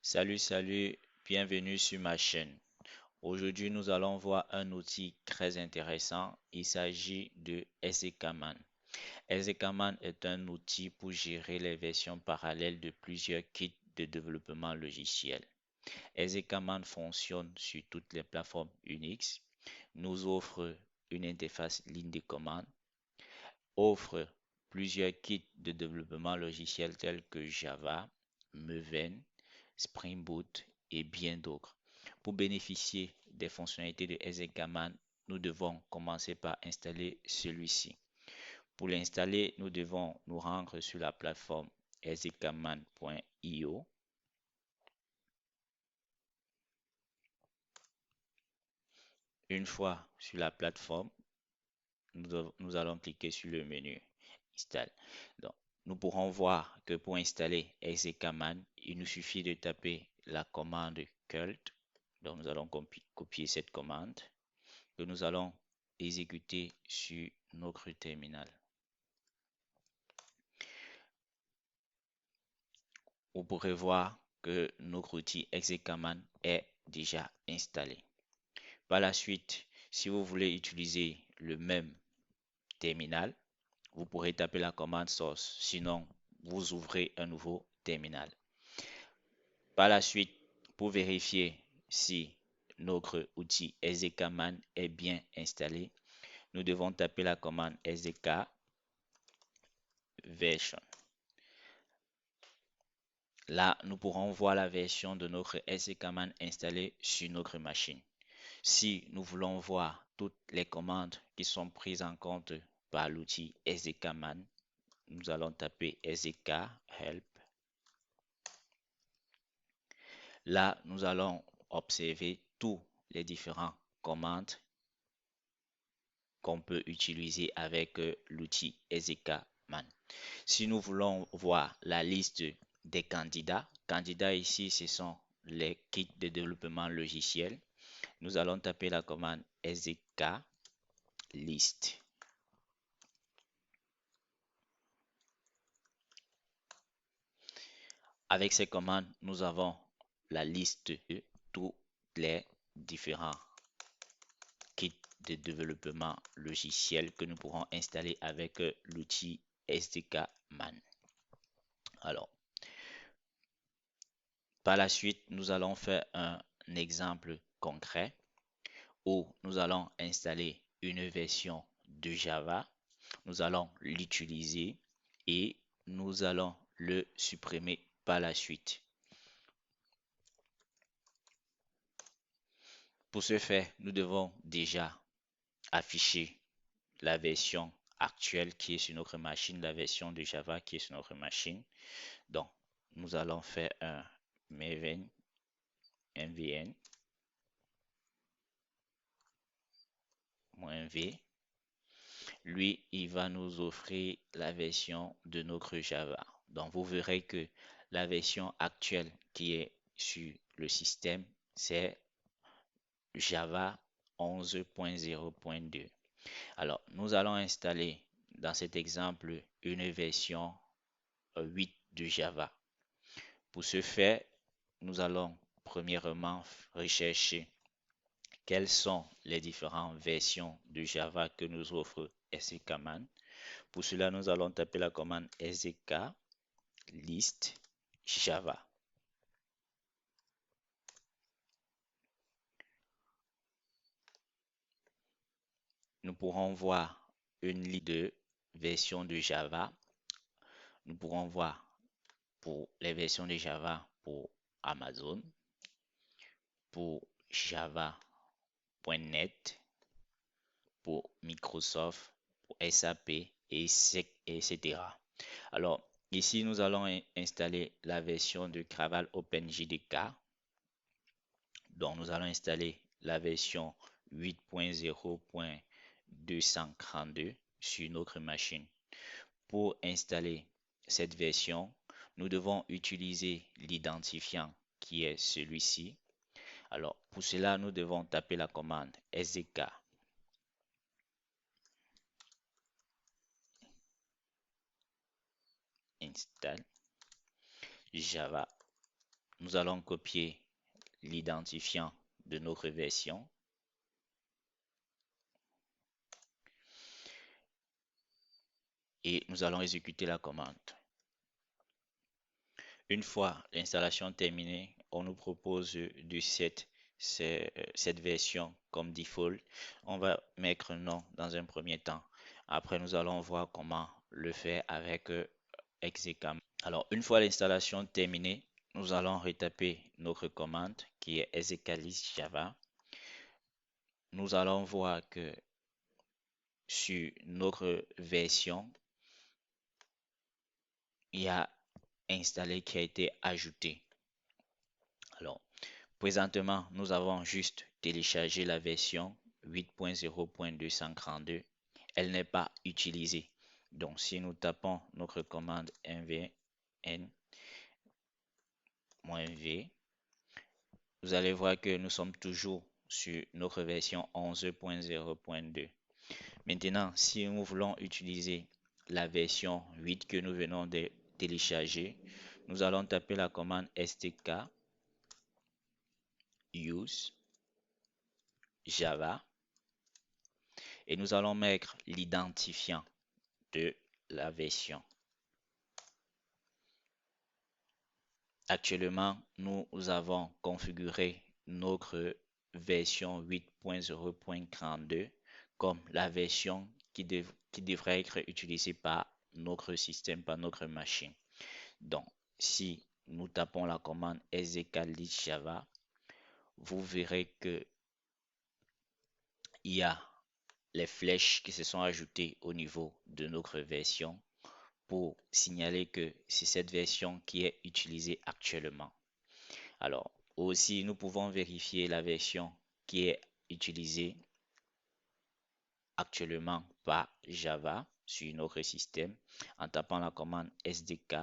Salut, bienvenue sur ma chaîne. Aujourd'hui, nous allons voir un outil très intéressant. Il s'agit de SDKman. SDKman est un outil pour gérer les versions parallèles de plusieurs kits de développement logiciel. SDKman fonctionne sur toutes les plateformes Unix, nous offre une interface ligne de commande, offre plusieurs kits de développement logiciel tels que Java, Maven, Spring Boot et bien d'autres. Pour bénéficier des fonctionnalités de SDKman, nous devons commencer par installer celui-ci. Pour l'installer, nous devons nous rendre sur la plateforme sdkman.io. Une fois sur la plateforme, nous allons cliquer sur le menu Install. Donc, nous pourrons voir que pour installer SDKman, il nous suffit de taper la commande cult. Donc, nous allons copier cette commande que nous allons exécuter sur notre terminal. Vous pourrez voir que notre outil SDKman est déjà installé. Par la suite, si vous voulez utiliser le même terminal, vous pourrez taper la commande source. Sinon, vous ouvrez un nouveau terminal. Par la suite, pour vérifier si notre outil SDKman est bien installé, nous devons taper la commande SDK version. Là, nous pourrons voir la version de notre SDKman installée sur notre machine. Si nous voulons voir toutes les commandes qui sont prises en compte par l'outil SDKman, nous allons taper SDK help. Là, nous allons observer tous les différentes commandes qu'on peut utiliser avec l'outil SDKman. Si nous voulons voir la liste des candidats ici, ce sont les kits de développement logiciel. Nous allons taper la commande SDK list. Avec ces commandes, nous avons la liste de tous les différents kits de développement logiciel que nous pourrons installer avec l'outil SDKman. Alors, par la suite, nous allons faire un exemple concret où nous allons installer une version de Java. Nous allons l'utiliser et nous allons le supprimer par la suite. Pour ce faire, nous devons déjà afficher la version actuelle qui est sur notre machine, la version de Java qui est sur notre machine. Donc, nous allons faire un Maven mvn -v. Lui, il va nous offrir la version de notre Java. Donc, vous verrez que la version actuelle qui est sur le système, c'est Java 11.0.2. Alors, nous allons installer dans cet exemple une version 8 de Java. Pour ce faire, nous allons premièrement rechercher quelles sont les différentes versions de Java que nous offre SDKman. Pour cela, nous allons taper la commande SDK list Java. Nous pourrons voir une liste de versions de Java. Nous pourrons voir pour les versions de Java pour Amazon, pour Java.net, pour Microsoft, pour SAP, etc. Alors, ici, nous allons installer la version de Graval OpenJDK. Donc, nous allons installer la version 8.0.242 sur notre machine. Pour installer cette version, nous devons utiliser l'identifiant qui est celui-ci. Alors, pour cela, nous devons taper la commande SDK install Java nous allons copier l'identifiant de notre version et nous allons exécuter la commande. Une fois l'installation terminée, on nous propose de cette version comme default. On va mettre non dans un premier temps. Après, nous allons voir comment le faire avec execam. Alors, une fois l'installation terminée, nous allons retaper notre commande qui est execlist java. Nous allons voir que sur notre version, il y a installé qui a été ajouté. Alors, présentement, nous avons juste téléchargé la version 8.0.232. Elle n'est pas utilisée. Donc, si nous tapons notre commande mvn-v, vous allez voir que nous sommes toujours sur notre version 11.0.2. Maintenant, si nous voulons utiliser la version 8 que nous venons de télécharger, nous allons taper la commande stk use java et nous allons mettre l'identifiant de la version. Actuellement, nous avons configuré notre version 8.0.42 comme la version qui devrait être utilisée par notre système, par notre machine. Donc, si nous tapons la commande execlist java, vous verrez que il y a les flèches qui se sont ajoutées au niveau de notre version pour signaler que c'est cette version qui est utilisée actuellement. Alors, aussi, nous pouvons vérifier la version qui est utilisée actuellement par Java sur notre système en tapant la commande SDK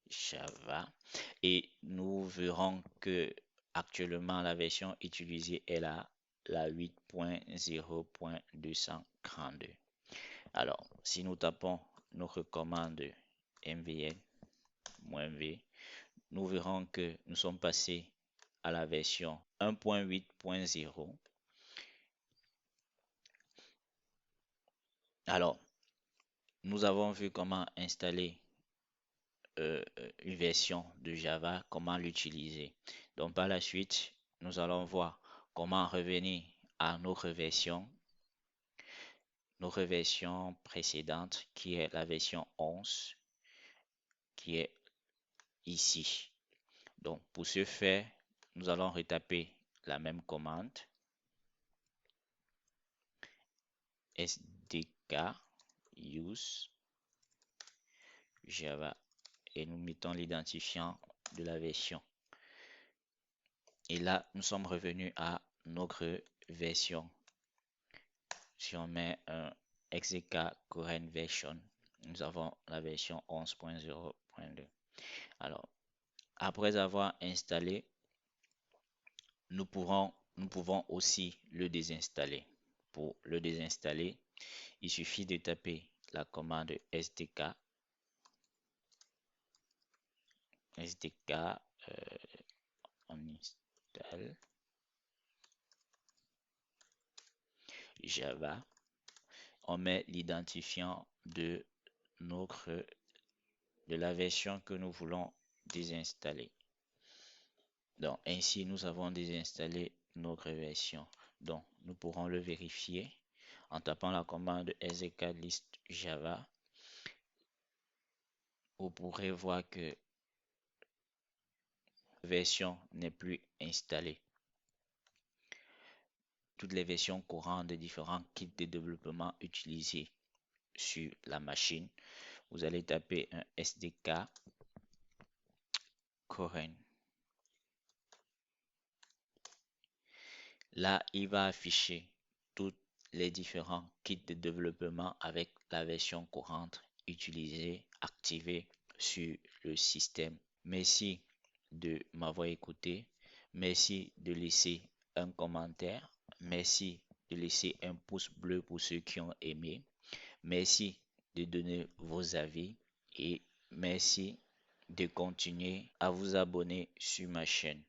Java et nous verrons que actuellement la version utilisée est la 8.0.232. Alors, si nous tapons notre commande mvn-v, nous verrons que nous sommes passés à la version 1.8.0. Alors, nous avons vu comment installer une version de Java, comment l'utiliser. Donc, par la suite, nous allons voir comment revenir à notre version précédente, qui est la version 11, qui est ici. Donc, pour ce faire, nous allons retaper la même commande SDK use Java et nous mettons l'identifiant de la version. Et là, nous sommes revenus à notre version. Si on met un exec current version, nous avons la version 11.0.2. Alors, après avoir installé, nous pouvons aussi le désinstaller. Pour le désinstaller, il suffit de taper la commande SDK on installe Java, on met l'identifiant de la version que nous voulons désinstaller. Donc ainsi nous avons désinstallé notre version. Donc nous pourrons le vérifier en tapant la commande execlist java. Vous pourrez voir que la version n'est plus installée. Toutes les versions courantes des différents kits de développement utilisés sur la machine, vous allez taper un SDK current. Là, il va afficher tous les différents kits de développement avec la version courante utilisée, activée sur le système. Merci de m'avoir écouté. Merci de laisser un commentaire. Merci de laisser un pouce bleu pour ceux qui ont aimé. Merci de donner vos avis et merci de continuer à vous abonner sur ma chaîne.